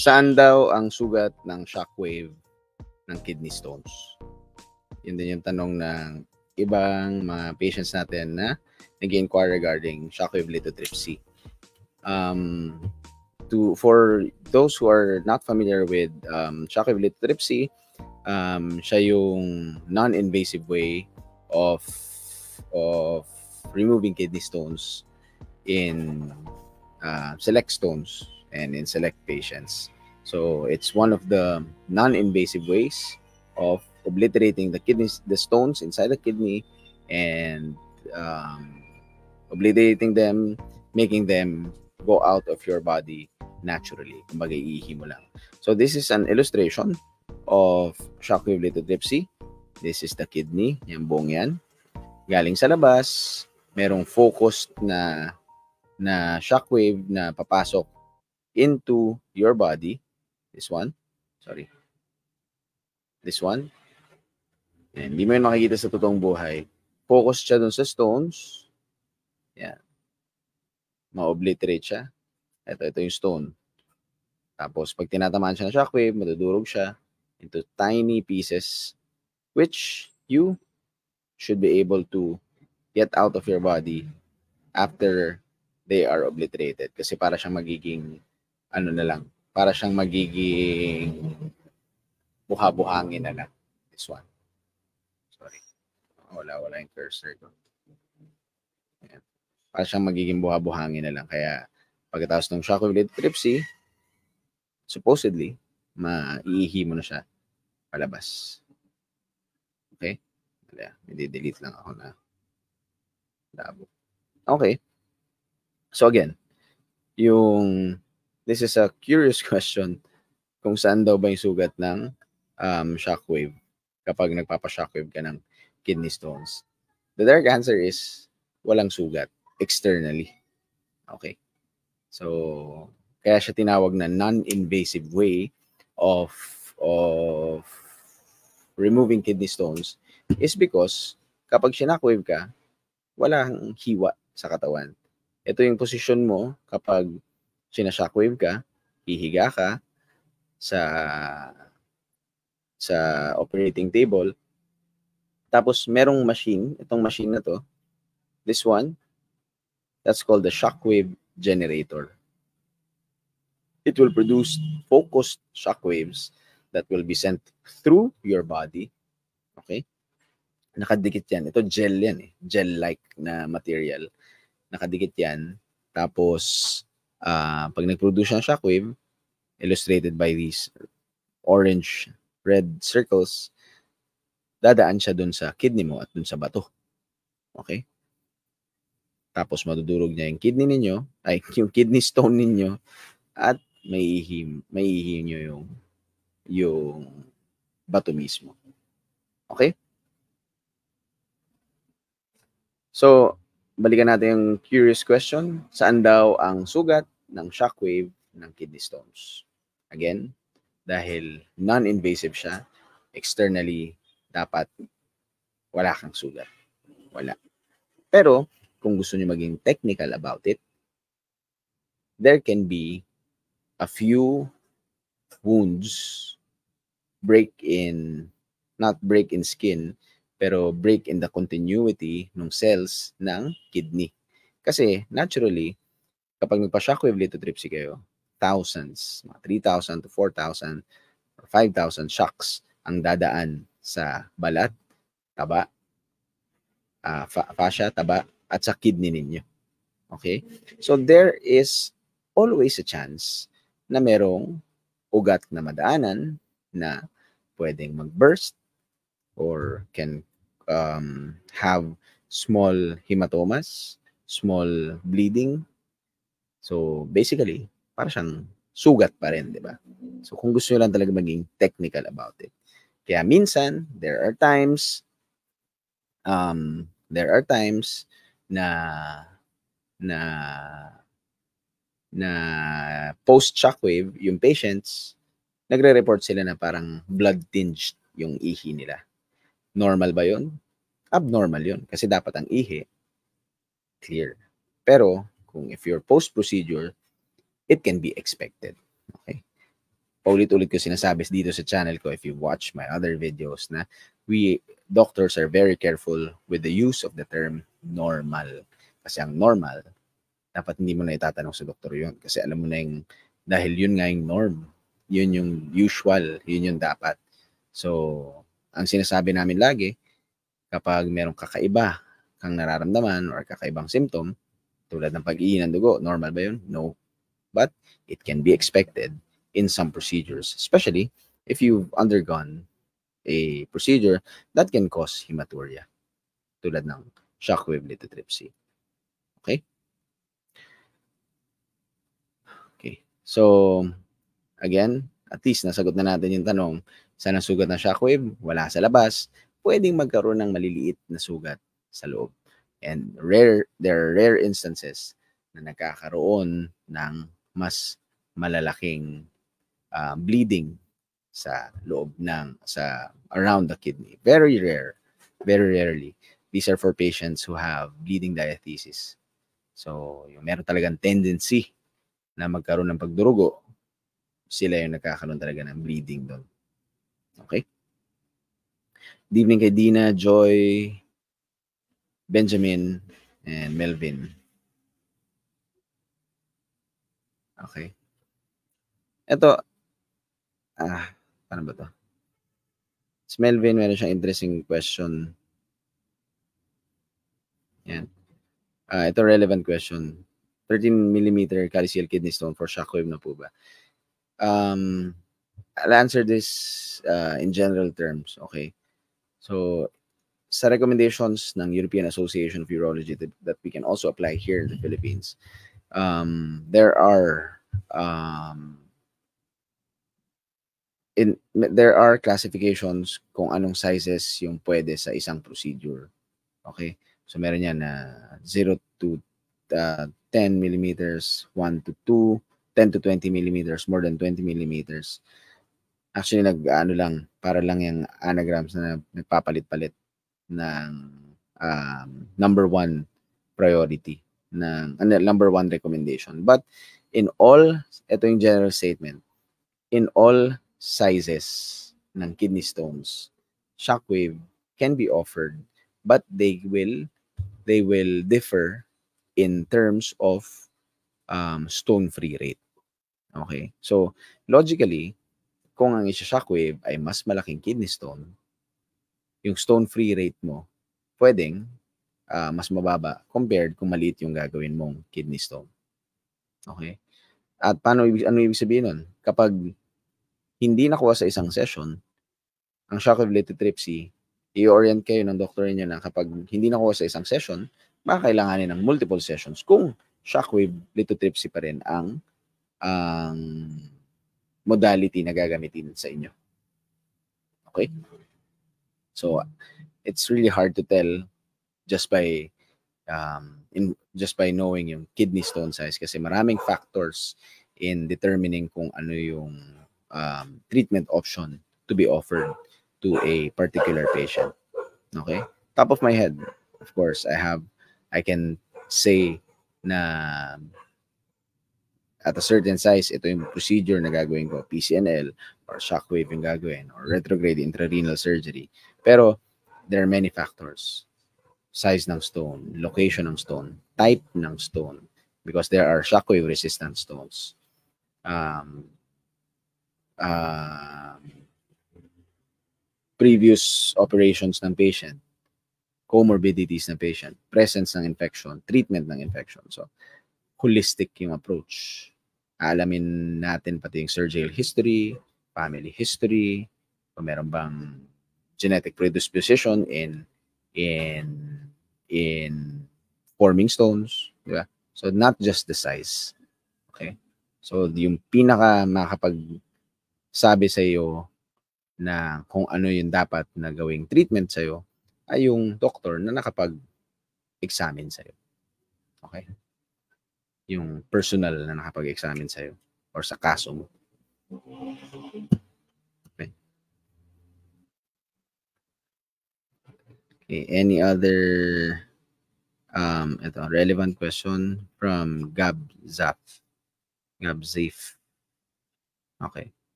Saan daw ang sugat ng shockwave ng kidney stones? Yun din yung tanong ng ibang mga patients natin na nag-inquire regarding shockwave lithotripsy. For those who are not familiar with shockwave lithotripsy, siya yung non-invasive way of removing kidney stones in select stones and in select patients. So it's one of the non-invasive ways of obliterating the stones inside the kidney and obliterating them, making them go out of your body naturally. Kumbaga, iihi mo lang. So this is an illustration of shockwave lithotripsy. This is the kidney, yung buong yan. Galing sa labas, merong focused na shockwave na papasok into your body. This one. Sorry. This one. And hindi mo yun makikita sa totoong buhay. Focused siya dun sa stones. Yan. Ma-obliterate siya. Ito yung stone. Tapos, pag tinatamaan siya ng shockwave, madudurog siya into tiny pieces which you should be able to get out of your body after they are obliterated. Kasi para siyang magiging, para siyang magiging buha-buhangin na lang. This one. Sorry. Wala yung cursor ko. Ayan. Para siyang magiging buha-buhangin na lang. Kaya, pagkatapos ng shockwave lithotripsy, supposedly, maiihi mo na siya palabas. Okay? Delete lang ako na labo. Okay. So again, this is a curious question kung saan daw ba yung sugat ng shockwave kapag nagpapa-shockwave ka ng kidney stones. The direct answer is walang sugat externally. Okay. So, kaya siya tinawag na non-invasive way of removing kidney stones is because kapag sinockwave ka, walang hiwa sa katawan. Ito yung position mo kapag sinashockwave ka, hihiga ka sa operating table. Tapos merong machine, itong machine na to, this one, that's called the shockwave generator. It will produce focused shockwaves that will be sent through your body. Okay? Nakadikit yan. Ito gel yan eh. Gel-like na material. Nakadikit yan. Tapos, pag nag-produce ng shockwave, illustrated by these orange-red circles, dadaan siya dun sa kidney mo at dun sa bato. Okay? Tapos, madudurog niya yung kidney ninyo, yung kidney stone ninyo, at maiihim nyo yung bato mismo. Okay? So, balikan natin yung curious question. Saan daw ang sugat ng shockwave ng kidney stones? Again, dahil non-invasive siya, externally, dapat wala kang sugat. Wala. Pero, kung gusto niyo maging technical about it, there can be a few wounds, not break in skin, pero break in the continuity ng cells ng kidney. Kasi naturally, kapag nagpa-shockwave lithotripsy kayo, thousands, 3,000 to 4,000 or 5,000 shocks ang dadaan sa balat, taba, fascia, taba, at sa kidney ninyo. Okay? So there is always a chance na merong ugat na madaanan na pwedeng mag-burst or can have small hematomas, small bleeding. So basically, para siyang sugat pa rin, di ba? So kung gusto nyo lang talaga maging technical about it. Kaya minsan, there are times na post-shockwave, yung patients, nagre-report sila na parang blood-tinged yung ihi nila. Normal ba yun? Abnormal yun. Kasi dapat ang ihi, clear. Pero, if you're post-procedure, it can be expected. Okay? paulit-ulit ko sinasabi dito sa channel ko, if you watch my other videos, na we doctors are very careful with the use of the term normal. Kasi ang normal, dapat hindi mo na itatanong sa doktor yun. Kasi alam mo na yung, dahil yun nga yung norm, yun yung usual, yun yung dapat. So, ang sinasabi namin lagi, kapag merong kakaiba kang nararamdaman or kakaibang symptom, tulad ng pag-ihi ng dugo, normal ba yun? No. But it can be expected in some procedures, especially if you've undergone a procedure that can cause hematuria, tulad ng shockwave lithotripsy. Okay? Okay. So, again, at least nasagot na natin yung tanong, saan ang sugat ng shockwave? Wala sa labas. Pwedeng magkaroon ng maliliit na sugat sa loob. And there are rare instances na nagkakaroon ng mas malalaking bleeding sa loob around the kidney. Very rare. Very rarely. These are for patients who have bleeding diathesis. So, yung meron talagang tendency na magkaroon ng pagdurugo, sila yung nagkakaroon talaga ng bleeding doon. Okay? Good evening kay Dina, Joy, Benjamin, and Melvin. Okay. Ito, paano ba to? Si Melvin, meron siyang interesting question. Yan. Ito relevant question. 13mm calcium kidney stone for shockwave na po ba? I'll answer this in general terms, okay? So, sa recommendations ng European Association of Urology that we can also apply here in the Philippines, there are classifications kung anong sizes yung pwede sa isang procedure. Okay? So, meron yan na 0 to 10 millimeters, 1 to 2, 10 to 20 millimeters, more than 20 millimeters. Actually, para lang yung anagrams na nagpapalit-palit ng number one priority, number one recommendation. But in all, ito yung general statement, in all sizes ng kidney stones, shockwave can be offered, but they will differ in terms of stone-free rate. Okay? So, logically, kung ang isa-shockwave ay mas malaking kidney stone, yung stone-free rate mo, pwedeng mas mababa compared kung maliit yung gagawin mong kidney stone. Okay? At ano ibig sabihin nun? Kapag hindi nakuha sa isang session, ang shockwave lithotripsy, i-orient kayo ng doktor niyo na kapag hindi nakuha sa isang session, makakailanganin ng multiple sessions kung shockwave lithotripsy pa rin ang modality na gagamitin sa inyo. Okay? So, it's really hard to tell just by knowing yung kidney stone size kasi maraming factors in determining kung ano yung treatment option to be offered to a particular patient. Okay? Top of my head, of course, I can say na at a certain size, ito yung procedure na gagawin ko, PCNL or shockwave yung gagawin or retrograde intrarenal surgery. Pero there are many factors. Size ng stone, location ng stone, type ng stone, because there are shockwave resistant stones. Previous operations ng patient, comorbidities ng patient, presence ng infection, treatment ng infection. So, holistic yung approach. Alamin natin pati yung surgical history, family history, kung meron bang genetic predisposition in forming stones, di ba? So, not just the size. Okay? So, yung pinaka makapagsabi sa iyo na kung ano yung dapat na gawing treatment sa iyo ay yung doctor na nakapag-examine sa iyo. Okay? Yung personal na nakapag-examine sa iyo or sa kaso mo. Okay. Okay, any other ito, relevant question from Gab Zaf. Okay.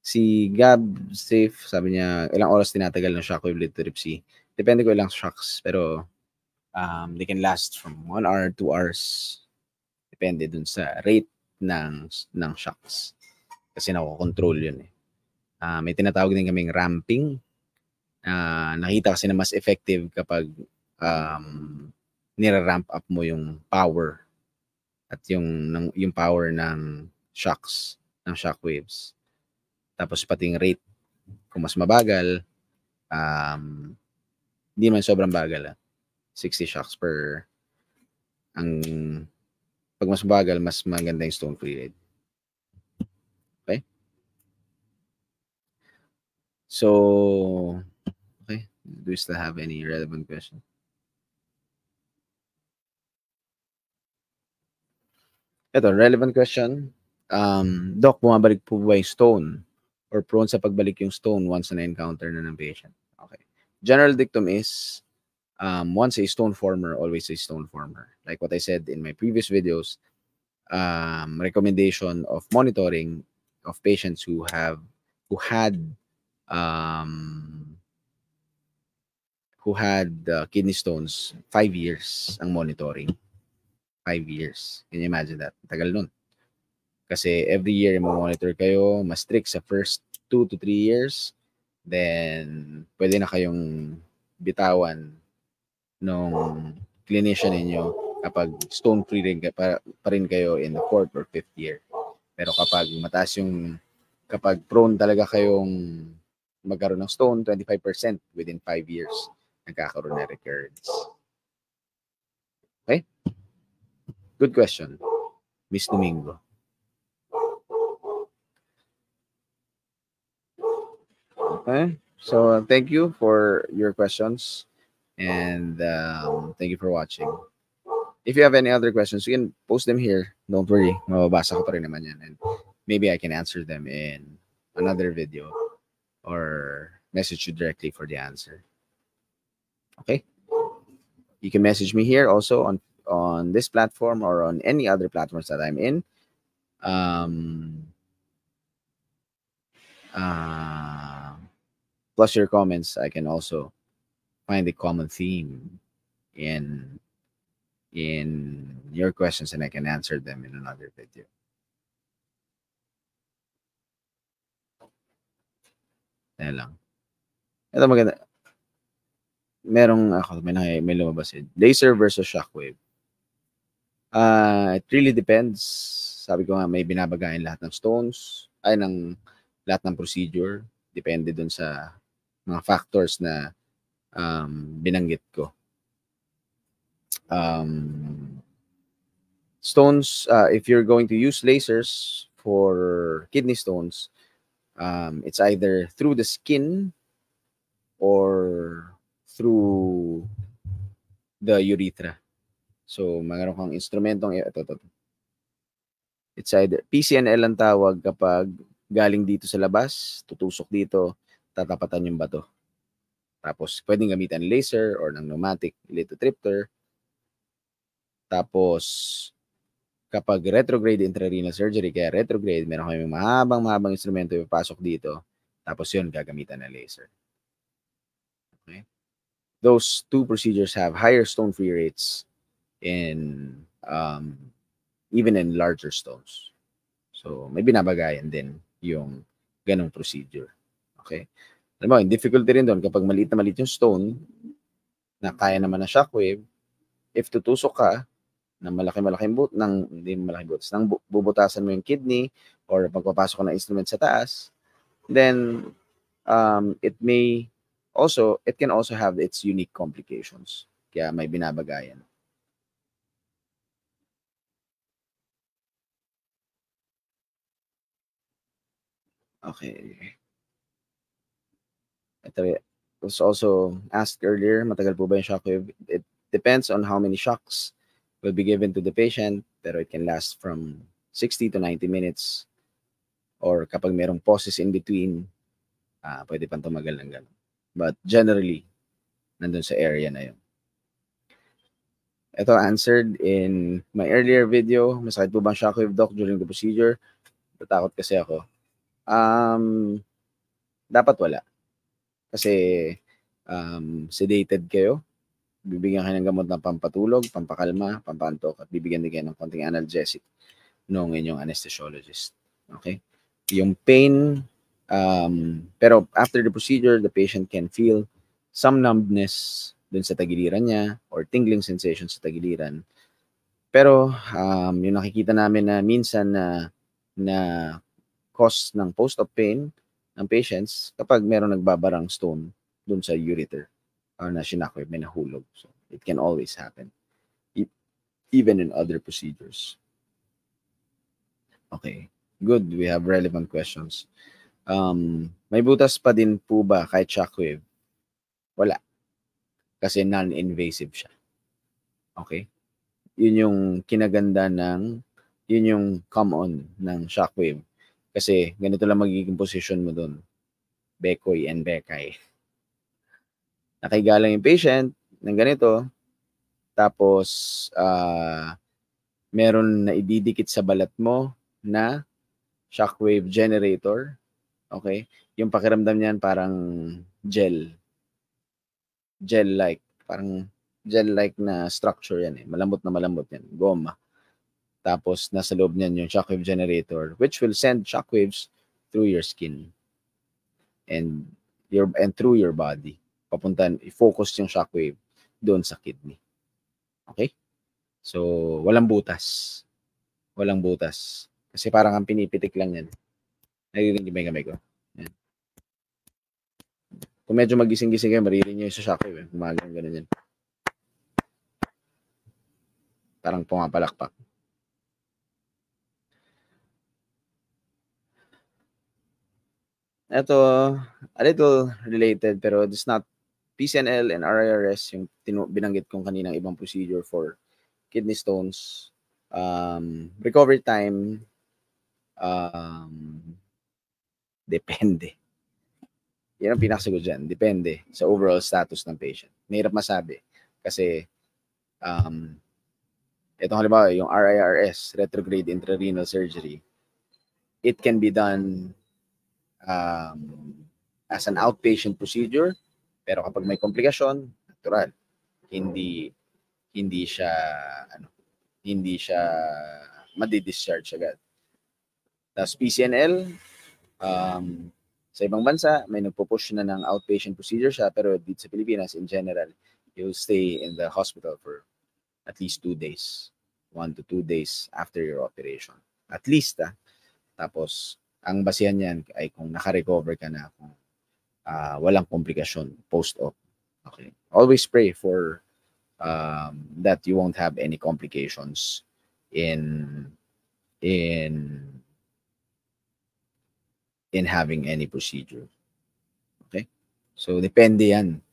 Si Gab Safe, sabi niya, ilang oras tinatagal ng shockwave lithotripsy? Depende ko ilang shocks, pero they can last from 1 hour, 2 hours. Depende dun sa rate ng shocks. Kasi nakokontrol yun eh. May tinatawag din kaming ramping. Nakita kasi na mas effective kapag nira-ramp up mo yung power at yung power ng shocks, ng shockwaves. Tapos pati yung rate, kung mas mabagal, hindi man sobrang bagal. 60 shocks per, pag mas mabagal, mas maganda yung stone free rate. Okay? So, okay. Do you still have any relevant question? Ito, relevant question. Doc, bumabalik po ba yung stone or prone sa pagbalik yung stone once na encounter na ng patient? Okay. General dictum is, once a stone former, always a stone former. Like what I said in my previous videos, recommendation of monitoring of patients who had kidney stones, 5 years ang monitoring. 5 years. Can you imagine that? Tagal nun. Kasi every year monitor kayo, mas strict sa first 2 to 3 years. Then, pwede na kayong bitawan nung clinician ninyo kapag stone-free rin pa rin kayo in the 4th or 5th year. Pero kapag mataas yung, kapag prone talaga kayong magkaroon ng stone, 25% within 5 years, nagkakaroon na recurrence. Okay? Good question, Miss Domingo. Okay, so thank you for your questions and thank you for watching. If you have any other questions, you can post them here. Don't worry, mababasa ko pa rin naman yan. And maybe I can answer them in another video or message you directly for the answer. Okay? You can message me here also on this platform or on any other platforms that I'm in. Plus your comments, I can also find a common theme in your questions and I can answer them in another video. Yan lang. Ito maganda. May lumabas yun. Laser versus shockwave. It really depends. Sabi ko nga, may binabagayan lahat ng stones, lahat ng procedure. Depende dun sa mga factors na binanggit ko. Stones, if you're going to use lasers for kidney stones, it's either through the skin or through the urethra. So, mayroon kang instrumentong ito. It's either PCNL ang tawag kapag galing dito sa labas, tutusok dito, tatapatan yung bato. Tapos, pwedeng gamitan ng laser or ng pneumatic lithotripter. Tapos, kapag retrograde intrarenal surgery, kaya retrograde, meron kami mahabang instrumento ipapasok dito. Tapos yun, gagamitan ng laser. Okay? Those two procedures have higher stone-free rates in even in larger stones. So, may binabagayan din yung ganong procedure. Okay? Alam mo, yung difficulty rin doon, kapag maliit na maliit yung stone, na kaya naman ng shockwave, if tutusok ka, ng malaking bubutasan mo yung kidney or pagpapasok ng instrument sa taas, then it can also have its unique complications. Kaya may binabagayan. Okay. Ito was also asked earlier, matagal po ba yung shockwave? It depends on how many shocks will be given to the patient, pero it can last from 60 to 90 minutes. Or kapag merong pauses in between, pwede pang tumagal ng gano'n. But generally, nandun sa area na yun. Ito answered in my earlier video. Masakit po bang shockwave, doc, during the procedure? Natakot kasi ako. Dapat wala. Kasi sedated kayo, bibigyan kayo ng gamot na pampatulog, pampakalma, pampantok, at bibigyan din kayo ng konting analgesic ng inyong anesthesiologist. Okay? Yung pain, pero after the procedure, the patient can feel some numbness dun sa tagiliran niya or tingling sensation sa tagiliran. Pero yung nakikita namin na minsan na cause ng post-op pain ng patients kapag meron nagbabarang stone dun sa ureter or na shockwave, may nahulog. So it can always happen even in other procedures. Okay, good. We have relevant questions. May butas pa din po ba kahit shockwave? Wala. Kasi non-invasive siya. Okay? Yun yung kinaganda yun yung come on ng shockwave. Kasi ganito lang magiging position mo dun. Bekoy and bekay. Nakahiga lang yung patient ng ganito, tapos meron na ididikit sa balat mo na shockwave generator. Okay? Yung pakiramdam niyan parang gel-like. Parang gel-like na structure yan eh. Malambot na malambot yan. Goma. Tapos nasa loob niyan yung shockwave generator which will send shockwaves through your skin and through your body. I-focus yung shockwave doon sa kidney. Okay? So, walang butas. Walang butas. Kasi parang ang pinipitik lang yan. Naririnig yung kamay ko. Yan. Kung medyo magising-gising kayo, maririnig nyo yung sa shockwave. Umagang ganun yan. Parang pumapalakpak. Ito, a little related, pero it's not PCNL and RIRS, yung binanggit kong kaninang ibang procedure for kidney stones. Recovery time, depende. Yan ang pinakasagot dyan. Depende sa overall status ng patient. Mahirap masabi. Kasi, itong halimbawa, yung RIRS, retrograde intrarenal surgery, it can be done as an outpatient procedure, pero kapag may komplikasyon, natural, hindi siya madi-discharge agad. Tapos PCNL, sa ibang bansa, may nagpo-push na ng outpatient procedure siya, pero dito sa Pilipinas, in general, you'll stay in the hospital for at least 2 days. 1 to 2 days after your operation. At least, Tapos, ang basihan niyan ay kung naka-recover ka na, kung walang komplikasyon post-op. Okay. Always pray for that you won't have any complications in having any procedure. Okay? So, depende yan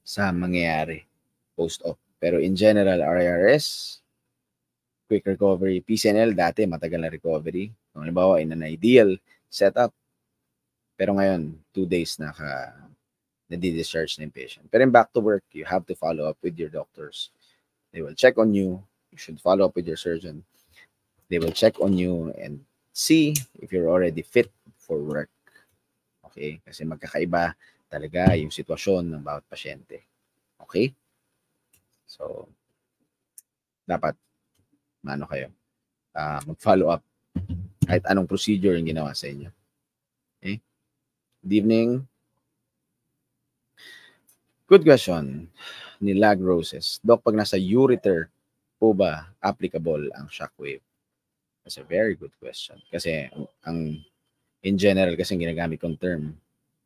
sa mangyayari post-op. Pero in general, RIRS, quick recovery. PCNL, dati matagal na recovery. Kung halimbawa, in an ideal setup, pero ngayon, 2 days na-discharge na yung patient. Pero in back to work, you have to follow up with your doctors. They will check on you. You should follow up with your surgeon. They will check on you and see if you're already fit for work. Okay? Kasi magkakaiba talaga yung sitwasyon ng bawat pasyente. Okay? So, dapat kayo mag-follow up kahit anong procedure yung ginawa sa inyo. Okay? Good evening. Good question ni Lag Roses. Doc, pag nasa ureter po ba applicable ang shockwave? That's a very good question. Kasi in general kasi ginagamit kong term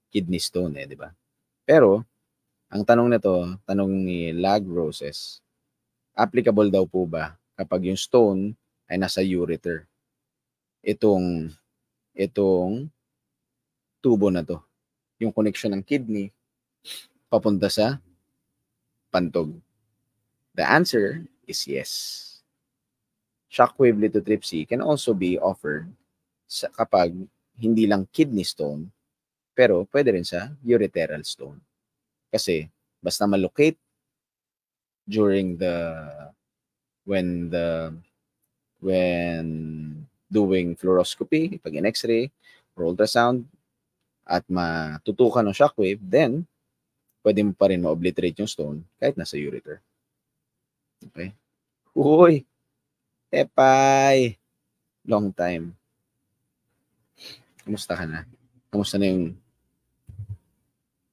kidney stone di ba? Pero ang tanong nito, tanong ni Lag Roses, applicable daw po ba kapag yung stone ay nasa ureter? Itong tubo na to, yung connection ng kidney papunta sa pantog. The answer is yes. Shockwave lithotripsy can also be offered kapag hindi lang kidney stone, pero pwede rin sa ureteral stone. Kasi basta malocate during when doing fluoroscopy, pag in X-ray, or ultrasound at matutukan ng shockwave, then pwede mo pa rin ma-obliterate yung stone kahit nasa ureter. Okay? Uy! Tepay! Long time. Kamusta ka na? Kamusta na yung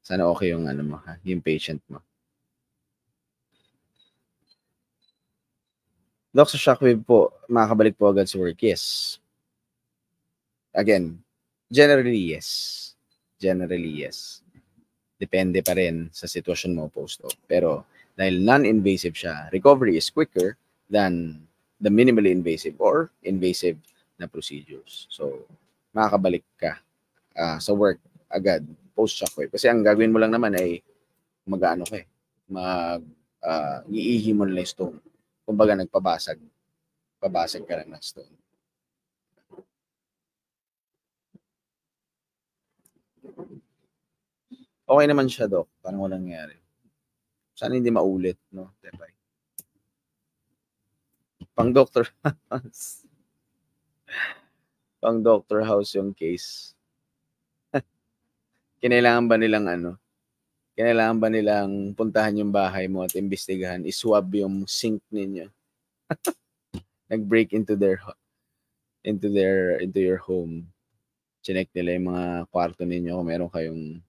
sana okay yung ano mo, ha? Yung patient mo. Doc, sa shockwave po, makakabalik po agad sa work? Yes. Again, generally yes. Generally yes. Depende pa rin sa sitwasyon mo post-op. Pero dahil non-invasive siya, recovery is quicker than the minimally invasive or invasive na procedures. So, makakabalik ka sa work agad post-shockwave. Kasi ang gagawin mo lang naman ay mag-ano ka iihi mo na yung stone. Kumbaga nagpabasag. Pabasag ka lang ng stone. Okay naman siya, Doc. Parang walang nangyari. Sana hindi maulit, no? Tepay. Pang Dr. House. Pang Dr. House yung case. Kinailangan ba nilang puntahan yung bahay mo at imbestigahan, iswab yung sink ninyo? Nag-break into your home. Chinek nila yung mga kwarto ninyo kung meron kayong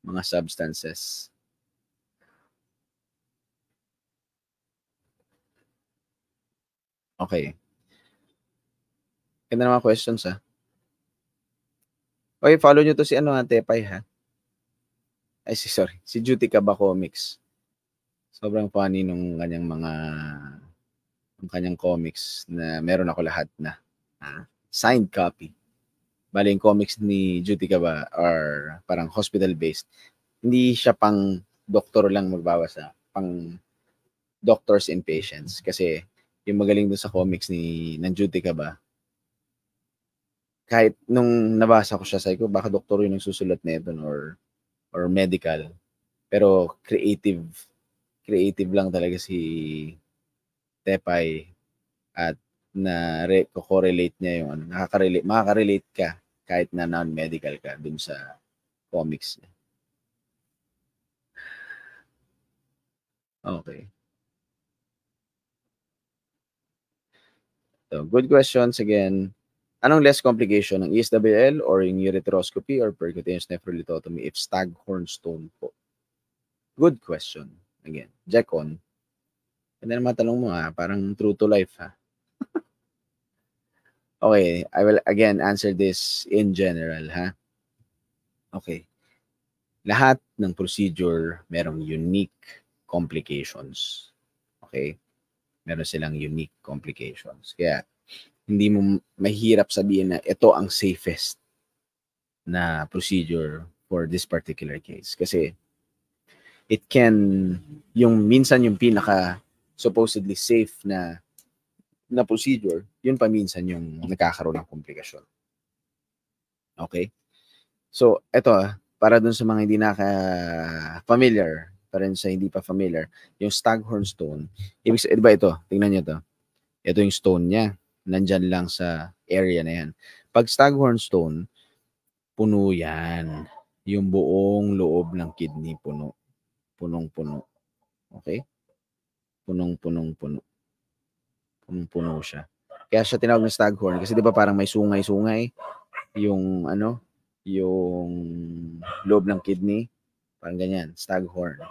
mga substances. Okay. Ganda naman questions, ha? Okay, follow nyo to si Tepay, ha? Ay, si Jutica ba Comics. Sobrang funny nung kanyang comics na meron ako lahat na. Signed copy. Bali, yung comics ni Jutica ba are parang hospital-based. Hindi siya pang doktor lang magbabasa, pang doctors and patients. Kasi yung magaling doon sa comics ng Jutica ba, kahit nung nabasa ko siya, sabi ko, baka doktor yung nagsusulat nito or medical. Pero creative lang talaga si Tepay at correlate niya yung makakarelate ka kahit na non-medical ka dun sa comics niya. Okay. So, good questions again. Anong less complication, ng ESWL or yung ureteroscopy or percutaneous nephrolithotomy if staghorn stone po? Good question. Again, check on. Ganda naman tanong mo, parang true to life, ha? Okay, I will again answer this in general, ha? Okay. Lahat ng procedure merong unique complications. Okay? Meron silang unique complications. Kaya hindi mo mahirap sabihin na ito ang safest na procedure for this particular case. Kasi minsan yung pinaka supposedly safe na procedure, yun pa minsan yung nagkakaroon ng komplikasyon. Okay? So, ito para dun sa mga hindi familiar, para sa hindi pa familiar, yung staghorn stone, ibig sabihin, diba ito, tingnan nyo to. Ito yung stone niya. Nandyan lang sa area na yan. Pag staghorn stone, puno yan. Yung buong loob ng kidney, puno. Punong-puno. Okay? Punong-puno siya. Kaya siya tinawag na staghorn kasi 'di ba parang may sungay-sungay yung yung loob ng kidney, parang ganyan, staghorn.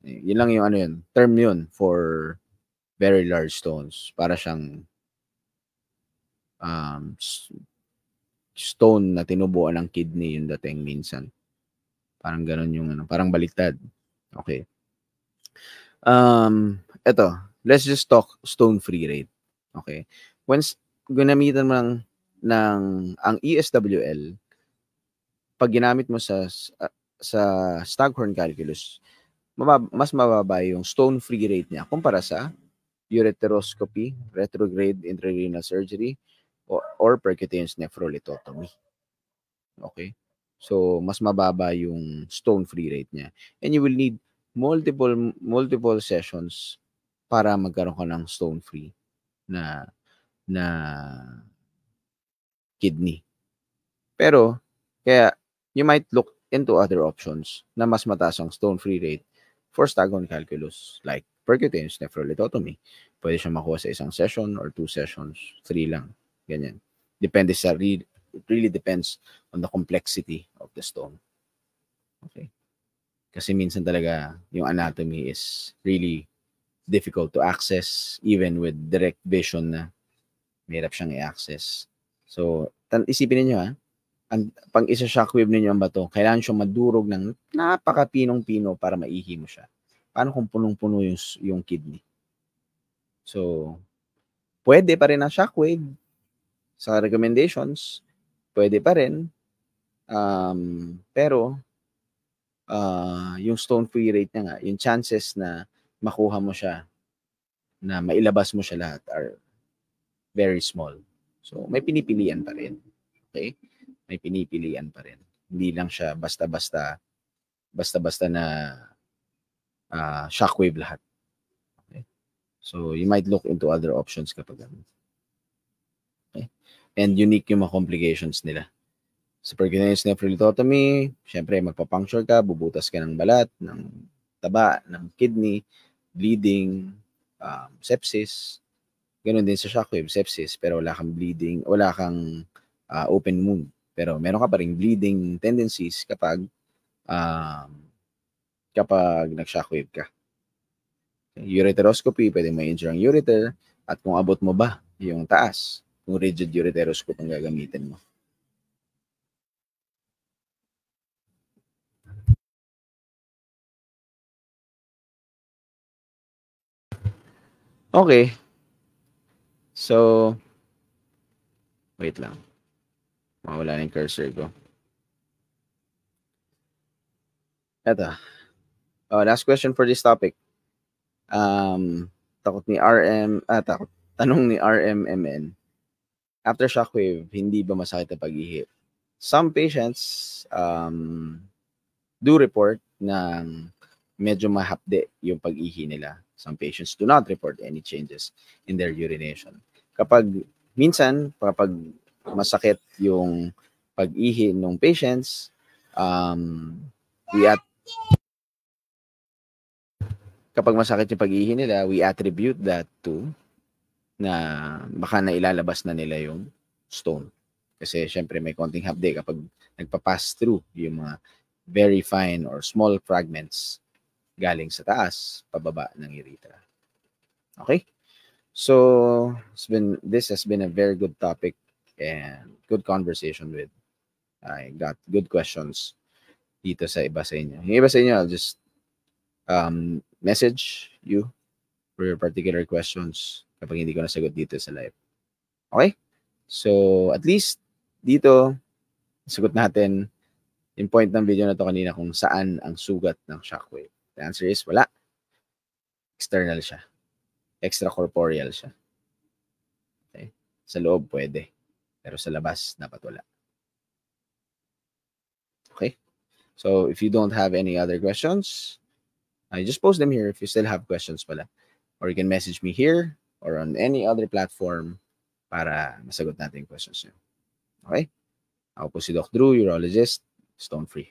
Yun lang yung term yun for very large stones. Para siyang stone na tinubuan ng kidney yung dating minsan. Parang ganun yung parang baliktad. Okay. Ito, let's just talk stone-free rate. Okay. Once ginamitan mo ang ESWL, pag ginamit mo sa staghorn calculus, mas mababa yung stone-free rate niya kumpara sa ureteroscopy, retrograde intrarenal surgery, or percutaneous nephrolithotomy. Okay? So, mas mababa yung stone-free rate niya. And you will need multiple sessions para magkaroon ka ng stone-free na kidney. Pero, kaya, you might look into other options na mas mataas ang stone-free rate for staghorn calculus, like percutaneous nephrolithotomy. Pwede siya makuha sa isang session or 2 sessions, 3 lang. Ganyan. Depende sa it really depends on the complexity of the stone. Okay. Kasi minsan talaga yung anatomy is really difficult to access even with direct vision na mahirap siyang i-access. So, isipin niyo pang isa shockwave ninyo ang bato, kailangan siyang madurog ng napakapinong-pino para maihi mo siya. Paano kung punong-puno yung kidney? So, pwede pa rin ang shockwave sa recommendations. Pwede pa rin. Pero, yung stone-free rate niya nga, yung chances na makuha mo siya, na mailabas mo siya lahat are very small. So, may pinipilian pa rin. Okay? May pinipilian pa rin. Hindi lang siya basta-basta na shockwave lahat. Okay? So, you might look into other options kapag okay? And unique yung mga complications nila. Sa percutaneous nephrolithotomy, syempre magpa-puncture ka, bubutas ka ng balat, ng taba, ng kidney, bleeding, sepsis. Ganun din sa shockwave, sepsis, pero wala kang bleeding, wala kang open wound. Pero meron ka pa rin bleeding tendencies kapag nag-shockwave ka. Ureteroscopy, pwede ma-injure ang ureter, at kung abot mo ba yung taas, kung rigid ureteroscope ang gagamitin mo. Okay. So, wait lang. Mawala na yung cursor ko. Eto. Last question for this topic. Tanong ni RMMN. After shockwave, hindi ba masakit ang pag-ihi? Some patients do report na medyo mahapde yung pag-ihi nila. Some patients do not report any changes in their urination. Kapag masakit yung pag-ihi ng patients, kapag masakit yung pag-ihi nila, we attribute that to na baka nailalabas na nila yung stone. Kasi syempre may konting hapde kapag nagpa-pass through yung mga very fine or small fragments galing sa taas, pababa ng urethra. Okay? So, this has been a very good topic and good conversation with. I got good questions dito sa iba sa inyo. Yung iba sa inyo, I'll just message you for your particular questions kapag hindi ko nasagot dito sa live. Okay? So, at least dito, sagot natin yung point ng video na to kanina kung saan ang sugat ng shockwave. The answer is wala. External siya. Extracorporeal siya. Okay? Sa loob pwede. Pero sa labas, dapat wala. Okay? So, if you don't have any other questions, I just post them here if you still have questions pala. Or you can message me here or on any other platform para masagot natin yung questions nyo. Okay? Ako po si Doc Drew, urologist, stone free.